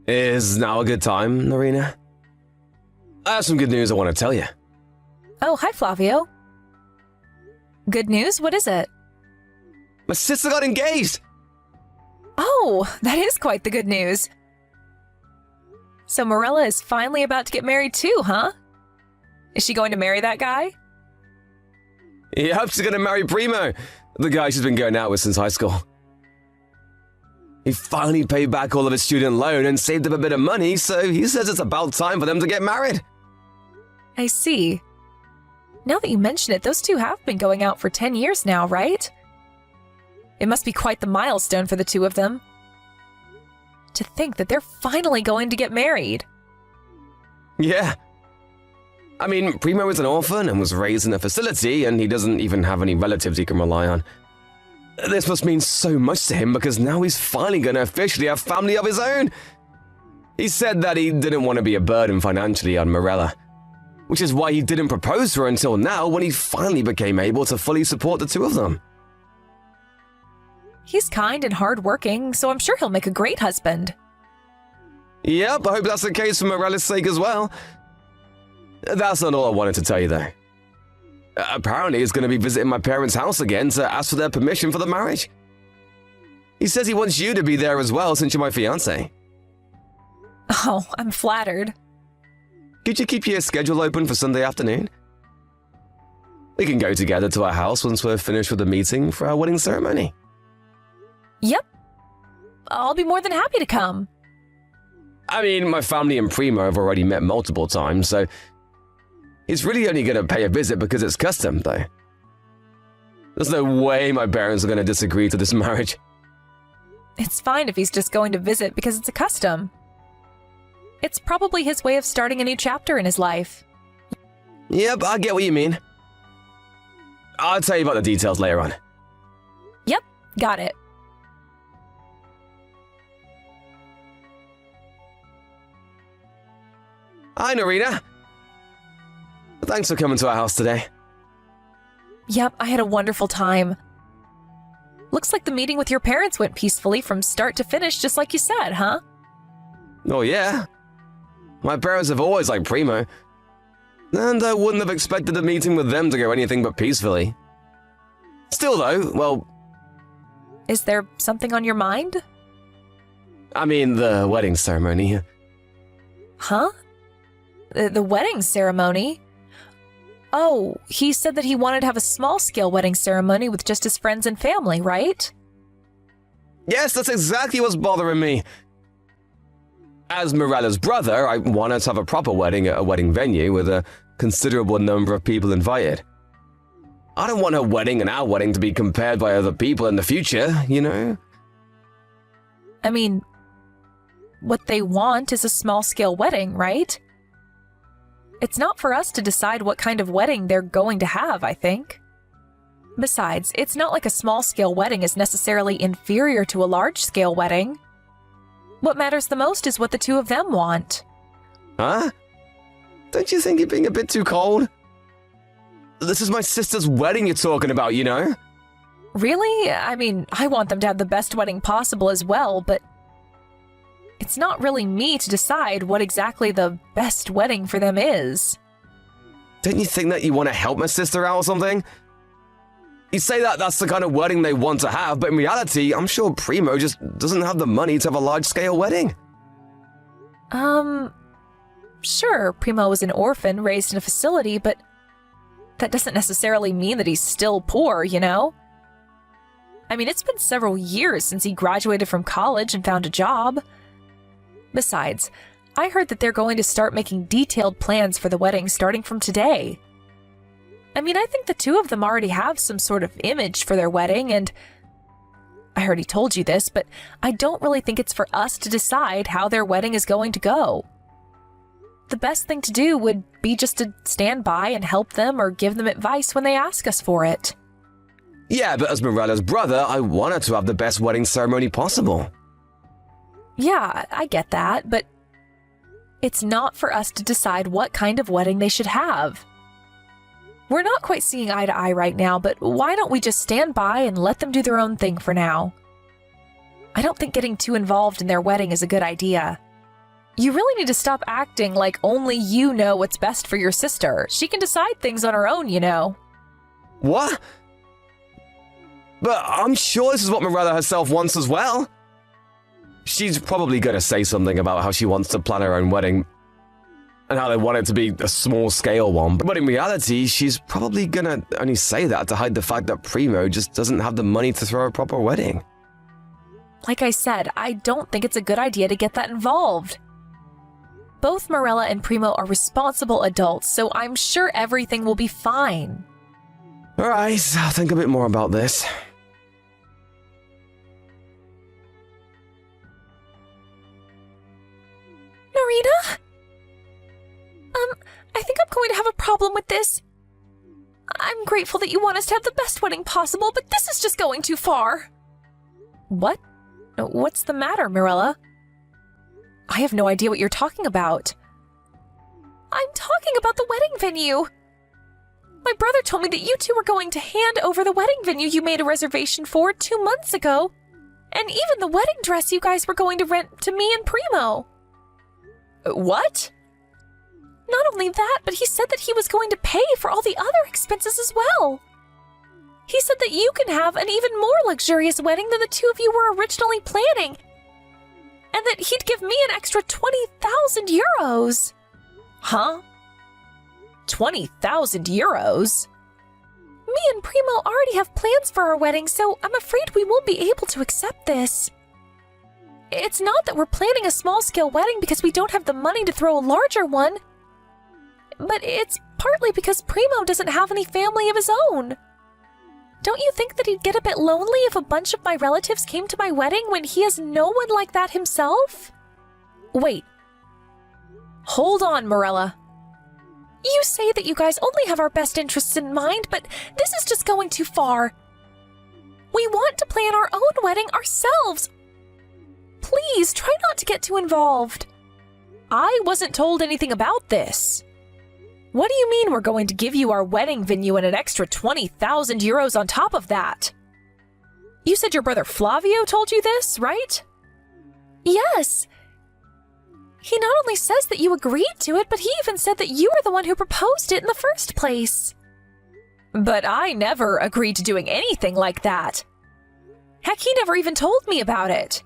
Is now a good time, Narina? I have some good news I want to tell you. Oh, hi, Flavio. Good news? What is it? My sister got engaged! Oh, that is quite the good news. So Morella is finally about to get married too, huh? Is she going to marry that guy? Yep, she's gonna marry Primo, the guy she's been going out with since high school. He finally paid back all of his student loan and saved up a bit of money, so he says it's about time for them to get married. I see. Now that you mention it, those two have been going out for 10 years now, right? It must be quite the milestone for the two of them. To think that they're finally going to get married. Yeah. I mean, Primo is an orphan and was raised in a facility, and he doesn't even have any relatives he can rely on. This must mean so much to him because now he's finally going to officially have family of his own. He said that he didn't want to be a burden financially on Morella, which is why he didn't propose to her until now when he finally became able to fully support the two of them. He's kind and hardworking, so I'm sure he'll make a great husband. Yep, I hope that's the case for Morella's sake as well. That's not all I wanted to tell you, though. Apparently, he's going to be visiting my parents' house again to ask for their permission for the marriage. He says he wants you to be there as well since you're my fiancé. Oh, I'm flattered. Could you keep your schedule open for Sunday afternoon? We can go together to our house once we're finished with the meeting for our wedding ceremony. Yep. I'll be more than happy to come. I mean, my family and Primo have already met multiple times, so he's really only going to pay a visit because it's custom, though. There's no way my parents are going to disagree to this marriage. It's fine if he's just going to visit because it's a custom. It's probably his way of starting a new chapter in his life. Yep, I get what you mean. I'll tell you about the details later on. Yep, got it. Hi, Narina. Thanks for coming to our house today. Yep, I had a wonderful time. Looks like the meeting with your parents went peacefully from start to finish, just like you said, huh? Oh, yeah. My parents have always liked Primo, and I wouldn't have expected a meeting with them to go anything but peacefully. Still, though, well... Is there something on your mind? I mean, the wedding ceremony. Huh? The wedding ceremony? Oh, he said that he wanted to have a small-scale wedding ceremony with just his friends and family, right? Yes, that's exactly what's bothering me. As Morella's brother, I wanted to have a proper wedding at a wedding venue with a considerable number of people invited. I don't want her wedding and our wedding to be compared by other people in the future, you know? I mean, what they want is a small-scale wedding, right? It's not for us to decide what kind of wedding they're going to have, I think. Besides, it's not like a small-scale wedding is necessarily inferior to a large-scale wedding. What matters the most is what the two of them want. Huh? Don't you think you're being a bit too cold? This is my sister's wedding you're talking about, you know? Really? I mean, I want them to have the best wedding possible as well, but it's not really me to decide what exactly the best wedding for them is. Don't you think that you want to help my sister out or something? You say that that's the kind of wedding they want to have, but in reality, I'm sure Primo just doesn't have the money to have a large-scale wedding. Sure, Primo was an orphan raised in a facility, but that doesn't necessarily mean that he's still poor, you know? I mean, it's been several years since he graduated from college and found a job. Besides, I heard that they're going to start making detailed plans for the wedding starting from today. I mean, I think the two of them already have some sort of image for their wedding, and I already told you this, but I don't really think it's for us to decide how their wedding is going to go. The best thing to do would be just to stand by and help them or give them advice when they ask us for it. Yeah, but as Morella's brother, I wanted to have the best wedding ceremony possible. Yeah, I get that, but it's not for us to decide what kind of wedding they should have. We're not quite seeing eye to eye right now, but why don't we just stand by and let them do their own thing for now? I don't think getting too involved in their wedding is a good idea. You really need to stop acting like only you know what's best for your sister. She can decide things on her own, you know. What? But I'm sure this is what Morella herself wants as well. She's probably going to say something about how she wants to plan her own wedding and how they want it to be a small-scale one. But in reality, she's probably going to only say that to hide the fact that Primo just doesn't have the money to throw a proper wedding. Like I said, I don't think it's a good idea to get that involved. Both Morella and Primo are responsible adults, so I'm sure everything will be fine. All right, I'll think a bit more about this. Narita? I think I'm going to have a problem with this. I'm grateful that you want us to have the best wedding possible, but this is just going too far. What? What's the matter, Morella? I have no idea what you're talking about. I'm talking about the wedding venue. My brother told me that you two were going to hand over the wedding venue you made a reservation for 2 months ago, and even the wedding dress you guys were going to rent to me and Primo. What? Not only that, but he said that he was going to pay for all the other expenses as well. He said that you can have an even more luxurious wedding than the two of you were originally planning, and that he'd give me an extra 20,000 euros. Huh? 20,000 euros? Me and Primo already have plans for our wedding, so I'm afraid we won't be able to accept this. It's not that we're planning a small-scale wedding because we don't have the money to throw a larger one, but it's partly because Primo doesn't have any family of his own. Don't you think that he'd get a bit lonely if a bunch of my relatives came to my wedding when he has no one like that himself? Wait. Hold on, Morella. You say that you guys only have our best interests in mind, but this is just going too far. We want to plan our own wedding ourselves. Please, try not to get too involved. I wasn't told anything about this. What do you mean we're going to give you our wedding venue and an extra 20,000 euros on top of that? You said your brother Flavio told you this, right? Yes. He not only says that you agreed to it, but he even said that you were the one who proposed it in the first place. But I never agreed to doing anything like that. Heck, he never even told me about it.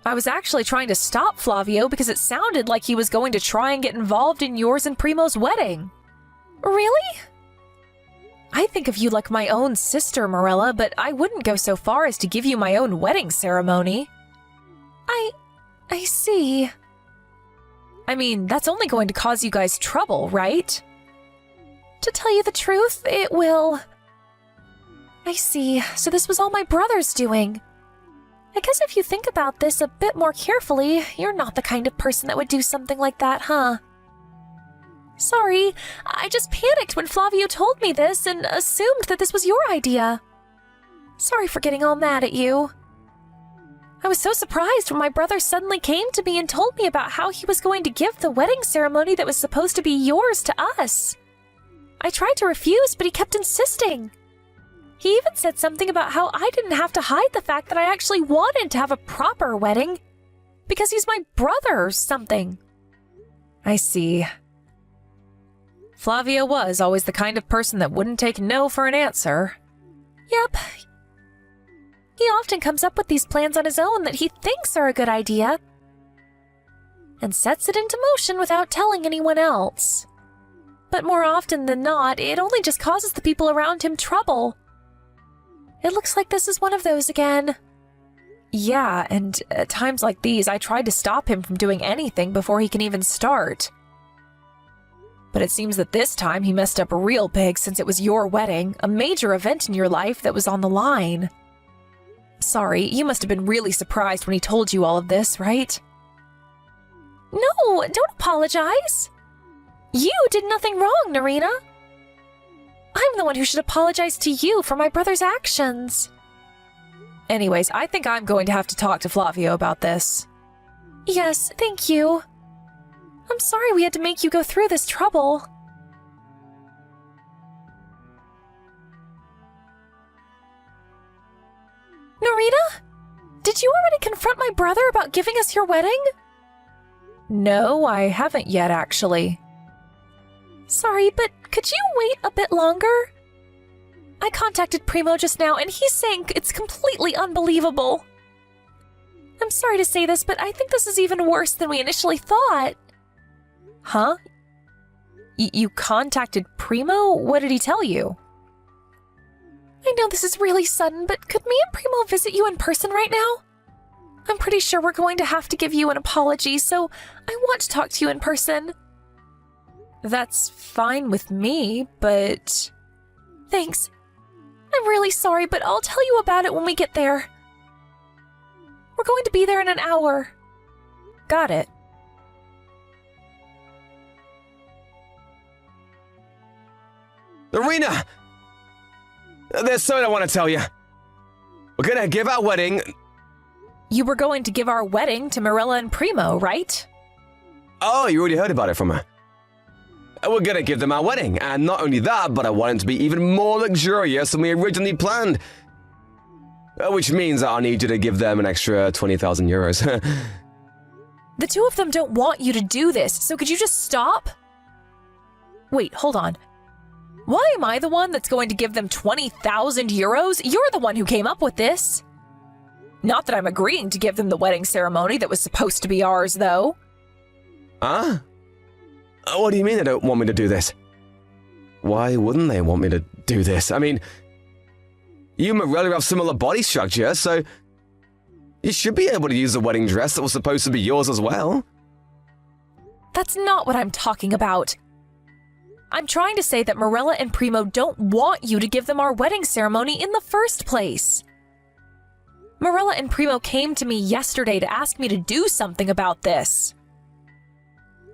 I was actually trying to stop Flavio because it sounded like he was going to try and get involved in yours and Primo's wedding. Really? I think of you like my own sister, Morella, but I wouldn't go so far as to give you my own wedding ceremony. I see. I mean, that's only going to cause you guys trouble, right? To tell you the truth, it will. I see. So this was all my brother's doing. I guess if you think about this a bit more carefully, you're not the kind of person that would do something like that, huh? Sorry, I just panicked when Flavio told me this and assumed that this was your idea. Sorry for getting all mad at you. I was so surprised when my brother suddenly came to me and told me about how he was going to give the wedding ceremony that was supposed to be yours to us. I tried to refuse, but he kept insisting. He even said something about how I didn't have to hide the fact that I actually wanted to have a proper wedding because he's my brother or something. I see. Flavio was always the kind of person that wouldn't take no for an answer. Yep. He often comes up with these plans on his own that he thinks are a good idea and sets it into motion without telling anyone else. But more often than not, it only just causes the people around him trouble. It looks like this is one of those again. Yeah, and at times like these, I tried to stop him from doing anything before he can even start. But it seems that this time he messed up real big since it was your wedding, a major event in your life that was on the line. Sorry, you must have been really surprised when he told you all of this, right? No, don't apologize. You did nothing wrong, Narina. I'm the one who should apologize to you for my brother's actions. Anyways, I think I'm going to have to talk to Flavio about this. Yes, thank you. I'm sorry we had to make you go through this trouble. Narita? Did you already confront my brother about giving us your wedding? No, I haven't yet, actually. Sorry, but could you wait a bit longer? I contacted Primo just now, and he's saying it's completely unbelievable. I'm sorry to say this, but I think this is even worse than we initially thought. Huh? You contacted Primo? What did he tell you? I know this is really sudden, but could me and Primo visit you in person right now? I'm pretty sure we're going to have to give you an apology, so I want to talk to you in person. That's fine with me, but... Thanks. I'm really sorry, but I'll tell you about it when we get there. We're going to be there in an hour. Got it. Irina! There's something I want to tell you. We're gonna give our wedding... You were going to give our wedding to Marilla and Primo, right? Oh, you already heard about it from her. We're gonna give them our wedding, and not only that, but I want it to be even more luxurious than we originally planned. Which means I'll need you to give them an extra 20,000 euros. The two of them don't want you to do this, so could you just stop? Wait, hold on. Why am I the one that's going to give them 20,000 euros? You're the one who came up with this. Not that I'm agreeing to give them the wedding ceremony that was supposed to be ours, though. Huh? What do you mean they don't want me to do this? Why wouldn't they want me to do this? I mean, you and Marilla have similar body structure, so you should be able to use the wedding dress that was supposed to be yours as well. That's not what I'm talking about. I'm trying to say that Marilla and Primo don't want you to give them our wedding ceremony in the first place. Marilla and Primo came to me yesterday to ask me to do something about this.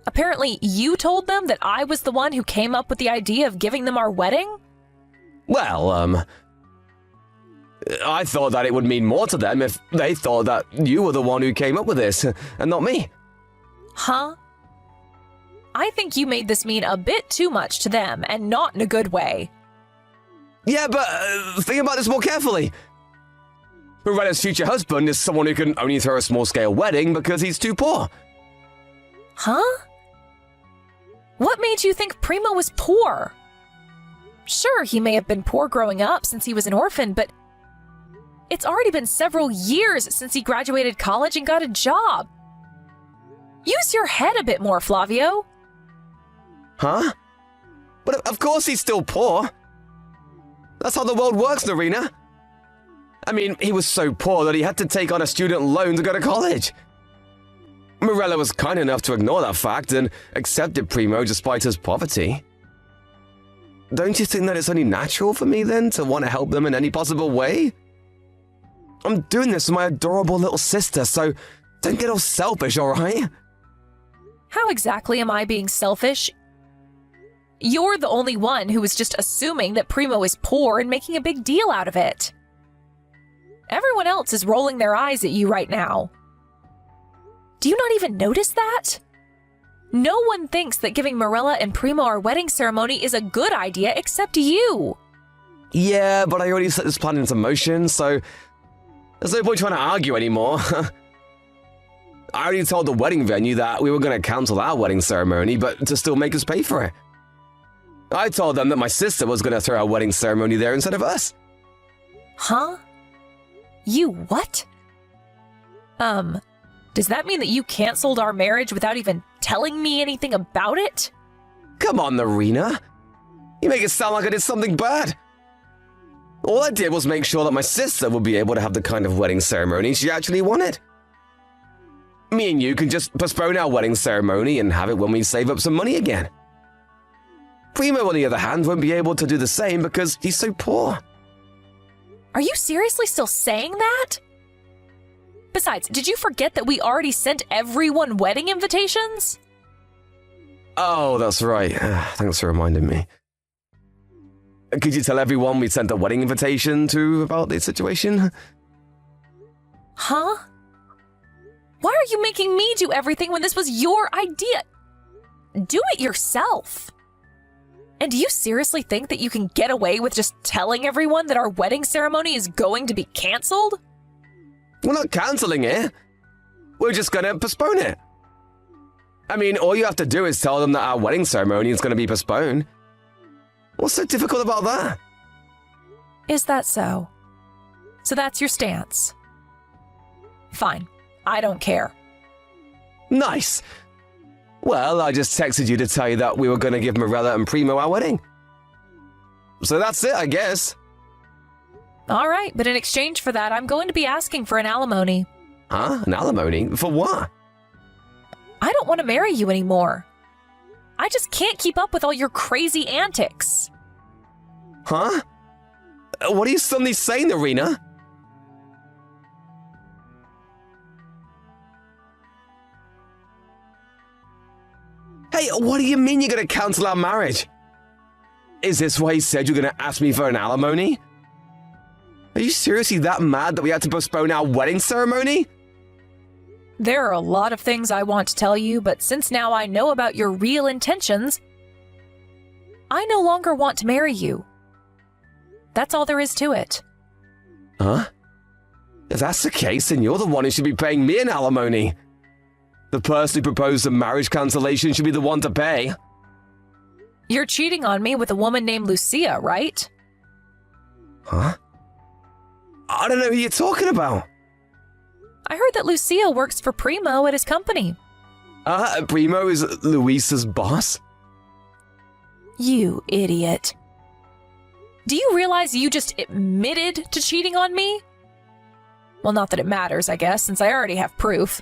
Apparently, you told them that I was the one who came up with the idea of giving them our wedding? Well, I thought that it would mean more to them if they thought that you were the one who came up with this, and not me. Huh? I think you made this mean a bit too much to them, and not in a good way. Yeah, but think about this more carefully. Morella's future husband is someone who can only throw a small-scale wedding because he's too poor. Huh? What made you think Primo was poor? Sure, he may have been poor growing up since he was an orphan, but it's already been several years since he graduated college and got a job. Use your head a bit more, Flavio. Huh? But of course he's still poor. That's how the world works, Narina. I mean, he was so poor that he had to take on a student loan to go to college. Marilla was kind enough to ignore that fact and accepted Primo despite his poverty. Don't you think that it's only natural for me, then, to want to help them in any possible way? I'm doing this with my adorable little sister, so don't get all selfish, alright? How exactly am I being selfish? You're the only one who was just assuming that Primo is poor and making a big deal out of it. Everyone else is rolling their eyes at you right now. Do you not even notice that? No one thinks that giving Marilla and Primo our wedding ceremony is a good idea except you. Yeah, but I already set this plan into motion, so there's no point trying to argue anymore. I already told the wedding venue that we were going to cancel our wedding ceremony, but to still make us pay for it. I told them that my sister was going to throw our wedding ceremony there instead of us. Huh? You what? Does that mean that you canceled our marriage without even telling me anything about it? Come on, Narina. You make it sound like I did something bad. All I did was make sure that my sister would be able to have the kind of wedding ceremony she actually wanted. Me and you can just postpone our wedding ceremony and have it when we save up some money again. Primo, on the other hand, won't be able to do the same because he's so poor. Are you seriously still saying that? Besides, did you forget that we already sent everyone wedding invitations? Oh, that's right. Thanks for reminding me. Could you tell everyone we sent a wedding invitation to about the situation? Huh? Why are you making me do everything when this was your idea? Do it yourself. And do you seriously think that you can get away with just telling everyone that our wedding ceremony is going to be canceled? We're not canceling it. We're just gonna postpone it. I mean, all you have to do is tell them that our wedding ceremony is going to be postponed. What's so difficult about that? Is that so? So that's your stance? Fine. I don't care. Nice. Well, I just texted you to tell you that we were going to give Morella and Primo our wedding. So that's it, I guess. All right, but in exchange for that, I'm going to be asking for an alimony. Huh? An alimony? For what? I don't want to marry you anymore. I just can't keep up with all your crazy antics. Huh? What are you suddenly saying, Irina? Hey, what do you mean you're going to cancel our marriage? Is this why you said you're going to ask me for an alimony? Are you seriously that mad that we had to postpone our wedding ceremony? There are a lot of things I want to tell you, but since now I know about your real intentions, I no longer want to marry you. That's all there is to it. Huh? If that's the case, then you're the one who should be paying me an alimony. The person who proposed the marriage cancellation should be the one to pay. You're cheating on me with a woman named Lucia, right? Huh? I don't know who you're talking about. I heard that Lucia works for Primo at his company. Primo is Luisa's boss? You idiot. Do you realize you just admitted to cheating on me? Well, not that it matters, I guess, since I already have proof.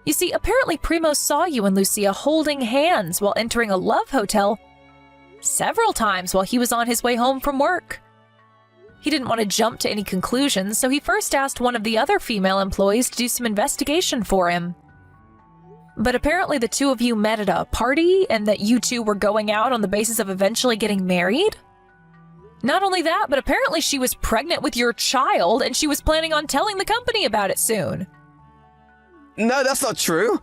You see, apparently Primo saw you and Lucia holding hands while entering a love hotel several times while he was on his way home from work. He didn't want to jump to any conclusions, so he first asked one of the other female employees to do some investigation for him. But apparently the two of you met at a party and that you two were going out on the basis of eventually getting married? Not only that, but apparently she was pregnant with your child and she was planning on telling the company about it soon. No, that's not true.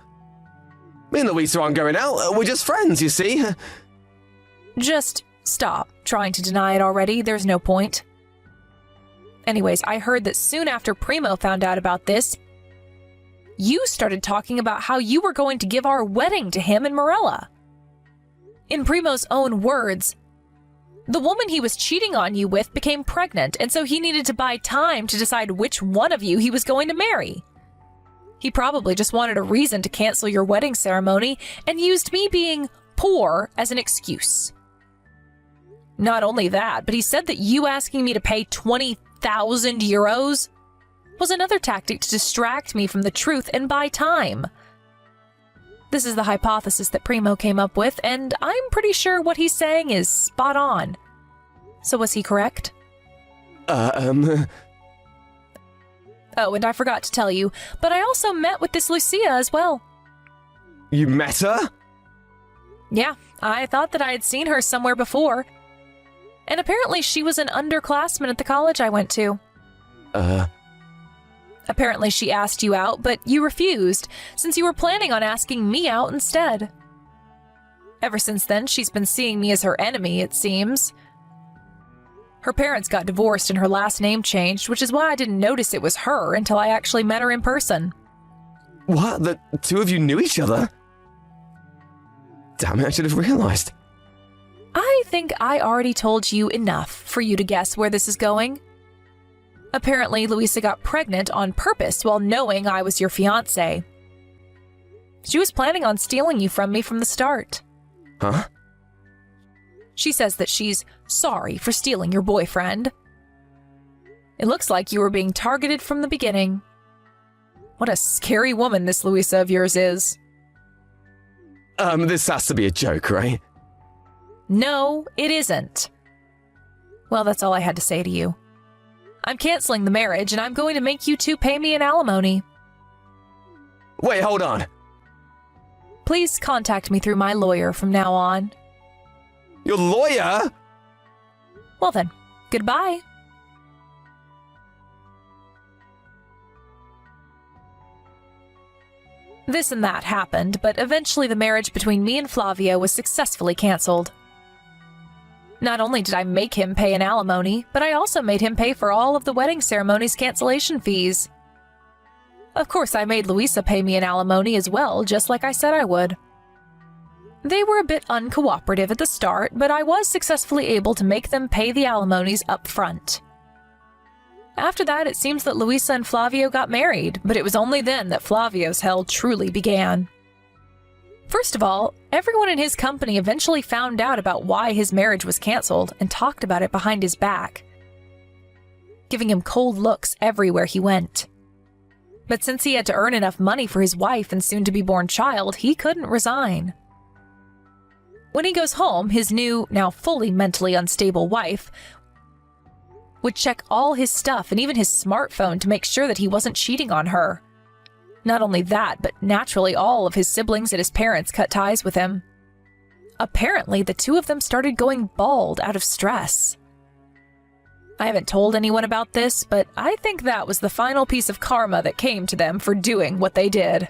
Me and Luisa aren't going out. We're just friends, you see. Just stop trying to deny it already. There's no point. Anyways, I heard that soon after Primo found out about this, you started talking about how you were going to give our wedding to him and Morella. In Primo's own words, the woman he was cheating on you with became pregnant, and so he needed to buy time to decide which one of you he was going to marry. He probably just wanted a reason to cancel your wedding ceremony and used me being poor as an excuse. Not only that, but he said that you asking me to pay 20,000 euros was another tactic to distract me from the truth and buy time. This is the hypothesis that Primo came up with, and I'm pretty sure what he's saying is spot on. So was he correct? Oh, and I forgot to tell you, but I also met with this Lucia as well. You met her? Yeah, I thought that I had seen her somewhere before. And apparently she was an underclassman at the college I went to. Apparently she asked you out, but you refused, since you were planning on asking me out instead. Ever since then, she's been seeing me as her enemy, it seems. Her parents got divorced and her last name changed, which is why I didn't notice it was her until I actually met her in person. What? The two of you knew each other? Damn it, I should have realized. I think I already told you enough for you to guess where this is going. Apparently, Luisa got pregnant on purpose while knowing I was your fiancé. She was planning on stealing you from me from the start. Huh? She says that she's sorry for stealing your boyfriend. It looks like you were being targeted from the beginning. What a scary woman this Luisa of yours is. This has to be a joke, right? No, it isn't. Well, that's all I had to say to you. I'm canceling the marriage, and I'm going to make you two pay me an alimony. Wait, hold on. Please contact me through my lawyer from now on. Your lawyer? Well then, goodbye. This and that happened, but eventually the marriage between me and Flavio was successfully canceled. Not only did I make him pay an alimony, but I also made him pay for all of the wedding ceremony's cancellation fees. Of course, I made Louisa pay me an alimony as well, just like I said I would. They were a bit uncooperative at the start, but I was successfully able to make them pay the alimonies up front. After that, it seems that Louisa and Flavio got married, but it was only then that Flavio's hell truly began. First of all, everyone in his company eventually found out about why his marriage was canceled and talked about it behind his back, giving him cold looks everywhere he went. But since he had to earn enough money for his wife and soon-to-be-born child, he couldn't resign. When he goes home, his new, now fully mentally unstable wife would check all his stuff and even his smartphone to make sure that he wasn't cheating on her. Not only that, but naturally all of his siblings and his parents cut ties with him. Apparently, the two of them started going bald out of stress. I haven't told anyone about this, but I think that was the final piece of karma that came to them for doing what they did.